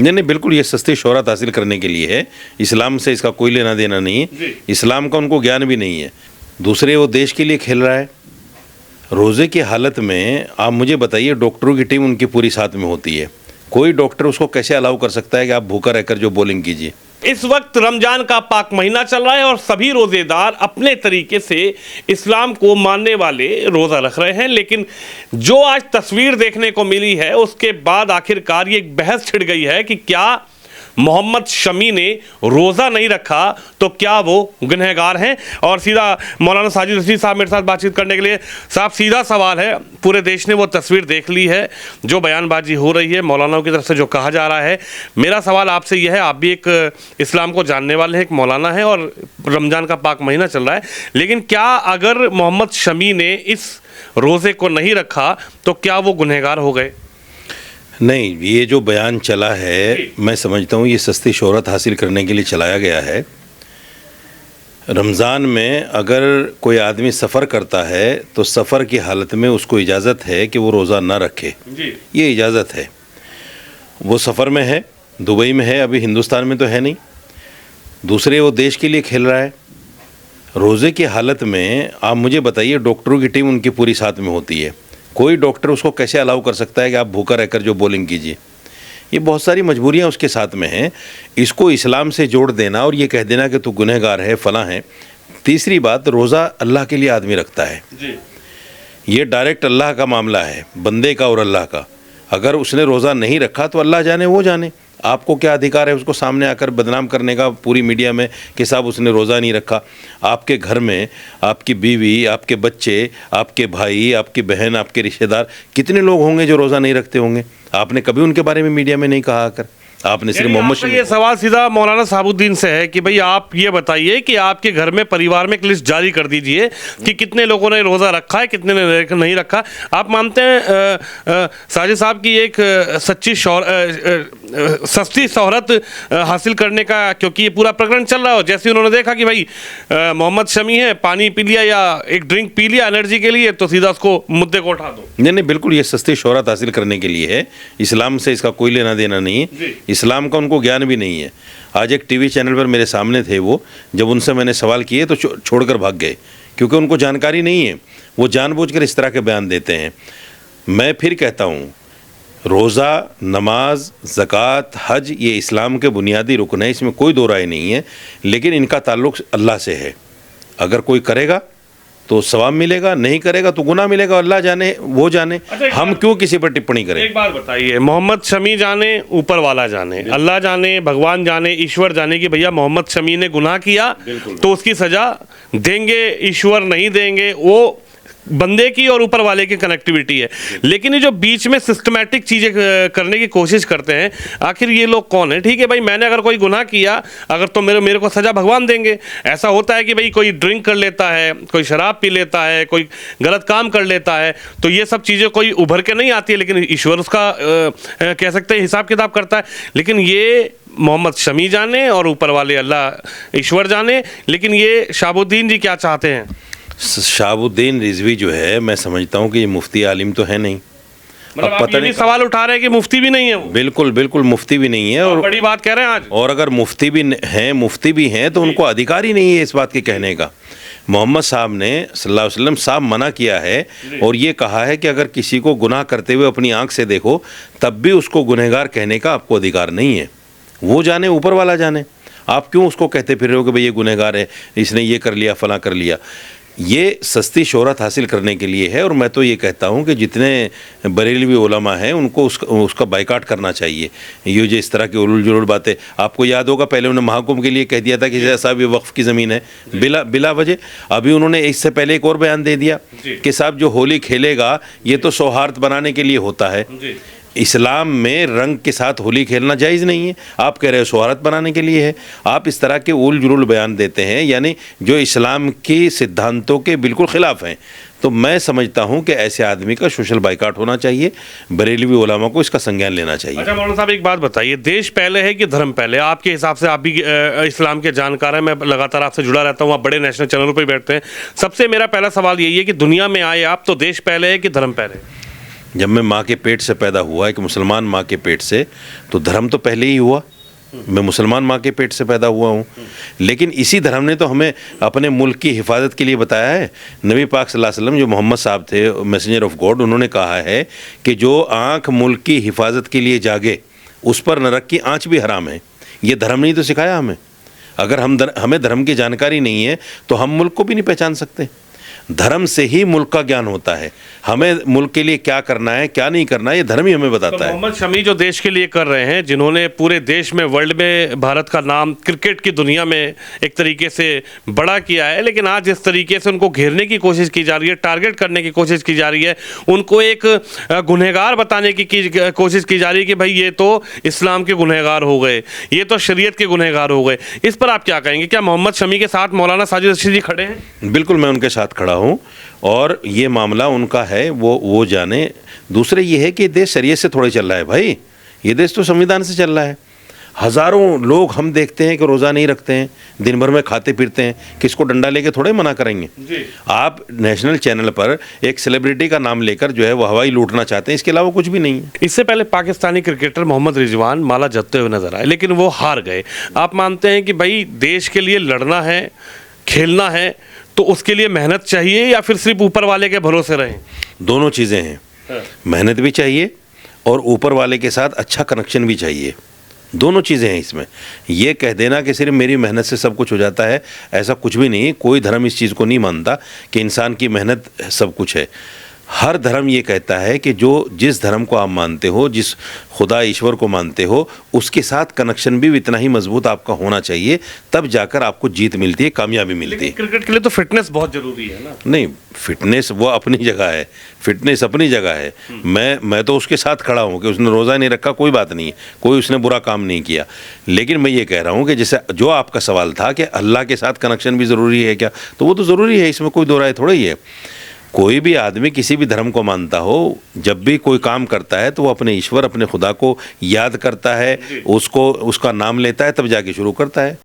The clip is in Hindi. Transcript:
नहीं, बिल्कुल ये सस्ती शोहरत हासिल करने के लिए है। इस्लाम से इसका कोई लेना देना नहीं है, इस्लाम का उनको ज्ञान भी नहीं है। दूसरे वो देश के लिए खेल रहा है। रोज़े की हालत में आप मुझे बताइए, डॉक्टरों की टीम उनकी पूरी साथ में होती है, कोई डॉक्टर उसको कैसे अलाउ कर सकता है कि आप भूखा रहकर जो बोलिंग कीजिए। इस वक्त रमजान का पाक महीना चल रहा है और सभी रोजेदार अपने तरीके से इस्लाम को मानने वाले रोज़ा रख रहे हैं, लेकिन जो आज तस्वीर देखने को मिली है उसके बाद आखिरकार ये एक बहस छिड़ गई है कि क्या मोहम्मद शमी ने रोज़ा नहीं रखा तो क्या वो गुनहगार हैं। और सीधा मौलाना साजिद रशीद साहब मेरे साथ बातचीत करने के लिए। साहब, सीधा सवाल है, पूरे देश ने वो तस्वीर देख ली है जो बयानबाजी हो रही है मौलानाओं की तरफ से, जो कहा जा रहा है। मेरा सवाल आपसे यह है, आप भी एक इस्लाम को जानने वाले हैं, एक मौलाना है और रमज़ान का पाक महीना चल रहा है, लेकिन क्या अगर मोहम्मद शमी ने इस रोज़े को नहीं रखा तो क्या वो गुनहगार हो गए? नहीं, ये जो बयान चला है मैं समझता हूँ ये सस्ती शोहरत हासिल करने के लिए चलाया गया है। रमज़ान में अगर कोई आदमी सफ़र करता है तो सफ़र की हालत में उसको इजाज़त है कि वो रोज़ा ना रखे, ये इजाज़त है। वो सफ़र में है, दुबई में है, अभी हिंदुस्तान में तो है नहीं। दूसरे वो देश के लिए खेल रहा है। रोज़े की हालत में आप मुझे बताइए, डॉक्टरों की टीम उनकी पूरी साथ में होती है, कोई डॉक्टर उसको कैसे अलाउ कर सकता है कि आप भूखा रहकर जो बोलिंग कीजिए। ये बहुत सारी मजबूरियां उसके साथ में हैं। इसको इस्लाम से जोड़ देना और ये कह देना कि तू गुनहगार है, फलां है। तीसरी बात, रोज़ा अल्लाह के लिए आदमी रखता है जी। ये डायरेक्ट अल्लाह का मामला है, बंदे का और अल्लाह का। अगर उसने रोज़ा नहीं रखा तो अल्लाह जाने वो जाने, आपको क्या अधिकार है उसको सामने आकर बदनाम करने का पूरी मीडिया में कि साहब उसने रोज़ा नहीं रखा। आपके घर में आपकी बीवी, आपके बच्चे, आपके भाई, आपकी बहन, आपके रिश्तेदार कितने लोग होंगे जो रोज़ा नहीं रखते होंगे? आपने कभी उनके बारे में मीडिया में नहीं कहा आकर। आपने सिर्फ मोहम्मद शमी। ये सवाल सीधा मौलाना साबुद्दीन से है कि भाई आप ये बताइए कि आपके घर में, परिवार में एक लिस्ट जारी कर दीजिए कि कितने लोगों ने रोज़ा रखा है, कितने ने नहीं रखा। आप मानते हैं साजिद साहब की एक सस्ती शोहरत हासिल करने का, क्योंकि ये पूरा प्रकरण चल रहा हो, जैसे उन्होंने देखा कि भाई मोहम्मद शमी है, पानी पी लिया या एक ड्रिंक पी लिया एनर्जी के लिए, तो सीधा उसको मुद्दे को उठा दो। नहीं, बिल्कुल ये सस्ती शोहरत हासिल करने के लिए है। इस्लाम से इसका कोई लेना देना नहीं है, इस्लाम का उनको ज्ञान भी नहीं है। आज एक टीवी चैनल पर मेरे सामने थे वो, जब उनसे मैंने सवाल किए तो छोड़कर भाग गए, क्योंकि उनको जानकारी नहीं है। वो जानबूझकर इस तरह के बयान देते हैं। मैं फिर कहता हूँ, रोज़ा, नमाज, ज़कात, हज ये इस्लाम के बुनियादी रुकन है, इसमें कोई दो राय नहीं है, लेकिन इनका ताल्लुक़ अल्लाह से है। अगर कोई करेगा तो सवाब मिलेगा, नहीं करेगा तो गुनाह मिलेगा, अल्लाह जाने वो जाने। हम क्यों किसी पर टिप्पणी करें? एक बात बताइए, मोहम्मद शमी जाने, ऊपर वाला जाने, अल्लाह जाने, भगवान जाने, ईश्वर जाने कि भैया मोहम्मद शमी ने गुनाह किया तो उसकी सज़ा देंगे, ईश्वर नहीं देंगे, वो बंदे की और ऊपर वाले की कनेक्टिविटी है। लेकिन ये जो बीच में सिस्टमैटिक चीज़ें करने की कोशिश करते हैं, आखिर ये लोग कौन है? ठीक है भाई, मैंने अगर कोई गुनाह किया, अगर तो मेरे को सज़ा भगवान देंगे। ऐसा होता है कि भाई कोई ड्रिंक कर लेता है, कोई शराब पी लेता है, कोई गलत काम कर लेता है, तो ये सब चीज़ें कोई उभर के नहीं आती है, लेकिन ईश्वर उसका कह सकते हैं हिसाब किताब करता है। लेकिन ये मोहम्मद शमी जाने और ऊपर वाले अल्लाह ईश्वर जाने। लेकिन ये शाहबुद्दीन जी क्या चाहते हैं? शाहबुद्दीन रिजवी जो है, मैं समझता हूँ कि ये मुफ्ती आलिम तो है नहीं। मतलब आप ये भी सवाल उठा रहे हैं कि मुफ्ती भी नहीं है वो? बिल्कुल बिल्कुल मुफ्ती भी नहीं है, और बड़ी बात कह रहे हैं आज। और अगर मुफ्ती भी हैं तो उनको अधिकार ही नहीं है इस बात के कहने का। मोहम्मद साहब ने सल्लल्लाहु अलैहि वसल्लम साहब मना किया है और ये कहा है कि अगर किसी को गुनाह करते हुए अपनी आंख से देखो तब भी उसको गुनहगार कहने का आपको अधिकार नहीं है। वो जाने, ऊपर वाला जाने। आप क्यों उसको कहते फिर रहे हो कि भाई ये गुनहगार है, इसने ये कर लिया, फलां कर लिया। ये सस्ती शोहरत हासिल करने के लिए है। और मैं तो ये कहता हूँ कि जितने बरेलवी उलमा हैं उनको उसका बाइकाट करना चाहिए। ये जो इस तरह की उलूल जुलूल बातें, आपको याद होगा पहले उन्होंने महाकुंभ के लिए कह दिया था कि साहब ये वक्फ की ज़मीन है, बिला वजह। अभी उन्होंने इससे पहले एक और बयान दे दिया कि साहब जो होली खेलेगा ये तो सौहार्द बनाने के लिए होता है। इस्लाम में रंग के साथ होली खेलना जायज़ नहीं है, आप कह रहे हो सौहार्द बनाने के लिए है। आप इस तरह के उल जुलूल बयान देते हैं, यानी जो इस्लाम के सिद्धांतों के बिल्कुल ख़िलाफ़ हैं। तो मैं समझता हूं कि ऐसे आदमी का सोशल बाइकाट होना चाहिए, बरेलवी उलमा को इसका संज्ञान लेना चाहिए। अच्छा मौलाना साहब, एक बात बताइए, देश पहले है कि धर्म पहले? आपके हिसाब से, आप भी इस्लाम के जानकार हैं, मैं लगातार आपसे जुड़ा रहता हूँ, आप बड़े नेशनल चैनलों पर बैठते हैं। सबसे मेरा पहला सवाल यही है कि दुनिया में आए आप तो देश पहले है कि धर्म पहले? जब मैं माँ के पेट से पैदा हुआ, एक मुसलमान माँ के पेट से, तो धर्म तो पहले ही हुआ। मैं मुसलमान माँ के पेट से पैदा हुआ हूँ, लेकिन इसी धर्म ने तो हमें अपने मुल्क की हिफाजत के लिए बताया है। नबी पाक सल्लल्लाहु अलैहि वसल्लम, जो मोहम्मद साहब थे, मैसेंजर ऑफ गॉड, उन्होंने कहा है कि जो आँख मुल्क की हिफाजत के लिए जागे, उस पर नरक की आँच भी हराम है। ये धर्म नहीं तो सिखाया हमें। अगर हमें धर्म की जानकारी नहीं है तो हम मुल्क को भी नहीं पहचान सकते। धर्म से ही मुल्क का ज्ञान होता है। हमें मुल्क के लिए क्या करना है, क्या नहीं करना है, ये धर्म ही हमें बताता है। मोहम्मद शमी जो देश के लिए कर रहे हैं, जिन्होंने पूरे देश में, वर्ल्ड में भारत का नाम क्रिकेट की दुनिया में एक तरीके से बड़ा किया है, लेकिन आज जिस तरीके से उनको घेरने की कोशिश की जा रही है, टारगेट करने की कोशिश की जा रही है, उनको एक गुनहगार बताने की कोशिश की जा रही है कि भाई ये तो इस्लाम के गुनहगार हो गए, ये तो शरीयत के गुनहगार हो गए। इस पर आप क्या कहेंगे? क्या मोहम्मद शमी के साथ मौलाना साजिद रशीद जी खड़े हैं? बिल्कुल, मैं उनके साथ खड़ा हूँ और ये मामला उनका है, वो जाने। दूसरे ये है कि देश शरीयत से थोड़े चल रहा है भाई, ये देश तो संविधान से चल रहा है। हज़ारों लोग हम देखते हैं कि रोज़ा नहीं रखते हैं, दिन भर में खाते पीते हैं, किसको डंडा लेके थोड़े मना करेंगे जी। आप नेशनल चैनल पर एक सेलिब्रिटी का नाम लेकर जो है वो हवाई लूटना चाहते हैं, इसके अलावा कुछ भी नहीं है। इससे पहले पाकिस्तानी क्रिकेटर मोहम्मद रिजवान माला जपते हुए नजर आए, लेकिन वो हार गए। आप मानते हैं कि भाई देश के लिए लड़ना है, खेलना है, तो उसके लिए मेहनत चाहिए या फिर सिर्फ ऊपर वाले के भरोसे रहें? दोनों चीज़ें हैं। मेहनत भी चाहिए और ऊपर वाले के साथ अच्छा कनेक्शन भी चाहिए। दोनों चीज़ें हैं इसमें। ये कह देना कि सिर्फ मेरी मेहनत से सब कुछ हो जाता है, ऐसा कुछ भी नहीं। कोई धर्म इस चीज़ को नहीं मानता कि इंसान की मेहनत सब कुछ है। हर धर्म ये कहता है कि जिस धर्म को आप मानते हो, जिस खुदा ईश्वर को मानते हो, उसके साथ कनेक्शन भी इतना ही मजबूत आपका होना चाहिए, तब जाकर आपको जीत मिलती है, कामयाबी मिलती है। क्रिकेट के लिए तो फिटनेस बहुत जरूरी है ना? नहीं, फिटनेस वो अपनी जगह है, फिटनेस अपनी जगह है। मैं तो उसके साथ खड़ा हूँ कि उसने रोज़ा नहीं रखा, कोई बात नहीं है, कोई उसने बुरा काम नहीं किया। लेकिन मैं ये कह रहा हूँ कि जैसे जो आपका सवाल था कि अल्लाह के साथ कनेक्शन भी ज़रूरी है क्या, तो वो तो ज़रूरी है, इसमें कोई दो राय थोड़ा ही है। कोई भी आदमी किसी भी धर्म को मानता हो, जब भी कोई काम करता है तो वो अपने ईश्वर, अपने खुदा को याद करता है, उसका नाम लेता है, तब जाके शुरू करता है।